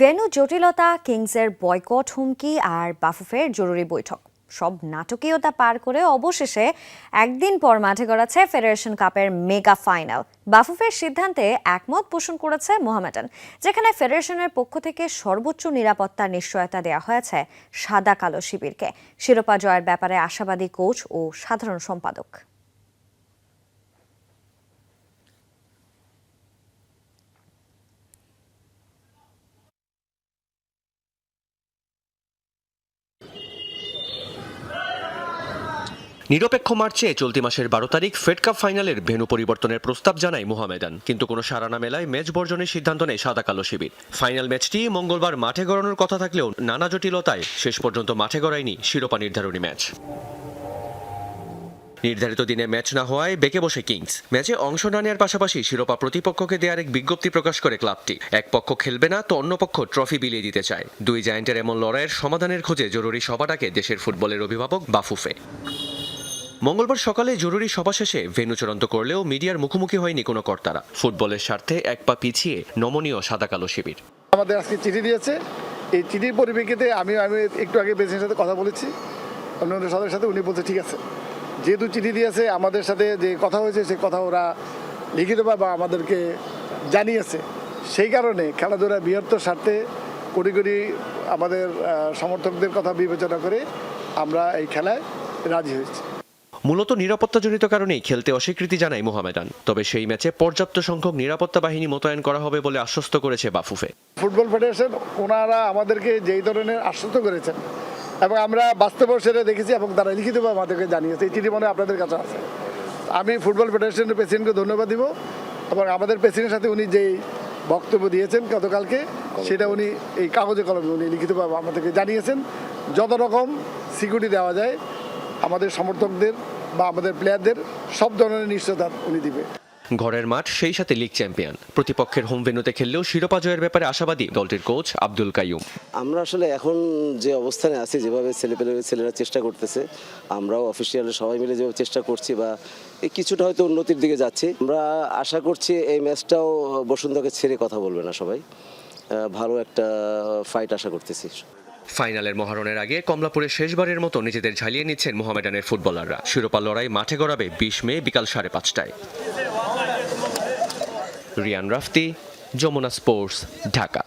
Venue জটিলতা, কিংসের boycott হুমকি আর বাফুফের জরুরি বৈঠক সব নাটকীয়তা পার করে অবশেষে একদিন পর মাঠে গড়াচ্ছে ফেডারেশন কাপের মেগা ফাইনাল। বাফুফের সিদ্ধান্তে একমত পোষণ করেছে মোহামেডান, যেখানে ফেডারেশনের পক্ষ থেকে সর্বোচ্চ নিরাপত্তার নিশ্চয়তা দেওয়া হয়েছে সাদা কালো শিবিরকে। শিরোপা জয়ের ব্যাপারে আশাবাদী কোচ ও সাধারণ সম্পাদক। নিরপেক্ষ মার্চে চলতি মাসের 12 তারিখ ফেড কাপ ফাইনালের ভেন্যু পরিবর্তনের প্রস্তাব জানায় মোহামেডান, কিন্তু কোনো সাড়া না মেলায় ম্যাচ বর্জনের সিদ্ধান্ত নেয় সাদা কালো শিবির। ফাইনাল ম্যাচটি মঙ্গলবার মাঠে গড়ানোর কথা থাকলেও নানা জটিলতায় শেষ পর্যন্ত মাঠে গড়ায়নি শিরোপা নির্ধারণী ম্যাচ। নির্ধারিত দিনে ম্যাচ না হওয়ায় বেঁকে বসে কিংস। ম্যাচে অংশ না নেওয়ার পাশাপাশি শিরোপা প্রতিপক্ষকে দেওয়ার এক বিজ্ঞপ্তি প্রকাশ করে ক্লাবটি। এক পক্ষ খেলবে না তো অন্য পক্ষ ট্রফি বিলিয়ে দিতে চায়। দুই জায়ান্টের এমন লড়াইয়ের সমাধানের খোঁজে জরুরি সভা ডাকে দেশের ফুটবলের অভিভাবক বাফুফে। মঙ্গলবার সকালে জরুরি সভা শেষে ভেন্যু চূড়ান্ত করলেও মিডিয়ার মুখোমুখি হয়নি কোনো কর্তারা। ফুটবলের স্বার্থে এক পা পিছিয়ে নমনীয় সাদা কালো শিবির। আমাদের আজকে চিঠি দিয়েছে, এই চিঠির পরিপ্রেক্ষিতে আমি একটু আগে প্রেসিডেন্টের সাথে কথা বলেছি, অন্য সদস্যের সাথে। উনি বলছে ঠিক আছে, যেহেতু চিঠি দিয়েছে আমাদের সাথে যে কথা হয়েছে সে কথা ওরা লিখিতভাবে বা আমাদেরকে জানিয়েছে, সেই কারণে খেলাধুলার বৃহত্তর স্বার্থে কোটি কোটি আমাদের সমর্থকদের কথা বিবেচনা করে আমরা এই খেলায় রাজি হয়েছি। মূলত নিরাপত্তাজনিত কারণেই খেলতে অস্বীকৃতি জানায় মোহামেডান, তবে সেই ম্যাচে পর্যাপ্ত সংখ্যক নিরাপত্তা বাহিনী মোতায়েন করা হবে বলে আশ্বস্ত করেছে বাফুফে। ফুটবল ফেডারেশন ওনারা আমাদেরকে যেই ধরনের আশ্বস্ত করেছেন এবং আমরা বাস্তবেও সেটা দেখেছি এবং তারা লিখিতভাবে আমাদেরকে জানিয়েছে, এই চিঠি মনে আপনাদের কাছে আছে। আমি ফুটবল ফেডারেশনের প্রেসিডেন্টকে ধন্যবাদ দিব এবং আমাদের প্রেসিডেন্টের সাথে উনি যেই বক্তব্য দিয়েছেন গতকালকে, সেটা উনি এই কাগজে কলমে উনি লিখিতভাবে আমাদেরকে জানিয়েছেন। যত রকম সিকিউরিটি দেওয়া যায় আমাদের সমর্থকদের বা আমাদের প্লেয়ারদের সব ধরনের নিশ্চয়তা উনি দিবে। ঘরের মাঠ, সেই সাথে লিগ চ্যাম্পিয়ন। প্রতিপক্ষের হোম ভেন্যুতে খেললেও শিরোপা জয়ের ব্যাপারে আশাবাদী দলটির কোচ আব্দুল কাইয়ুম। আমরা আসলে এখন যে অবস্থানে আছি, যেভাবে ছেলেরা চেষ্টা করতেছে, আমরাও অফিসিয়াল সবাই মিলে যেভাবে চেষ্টা করছি বা কিছুটা হয়তো উন্নতির দিকে যাচ্ছি। আমরা আশা করছি এই ম্যাচটাও বসুন্ধরাকে ছেড়ে কথা বলবে না সবাই, ভালো একটা ফাইট আশা করতেছি। ফাইনালের মহারণের আগে কমলাপুরে শেষবারের মতো নিজেদের ঝালিয়ে নিচ্ছেন মোহামেডানের ফুটবলাররা। শিরোপা লড়াই মাঠে গড়াবে 20 মে বিকাল 5:30টায়। রিয়ান রাফতি, যমুনা স্পোর্টস, ঢাকা।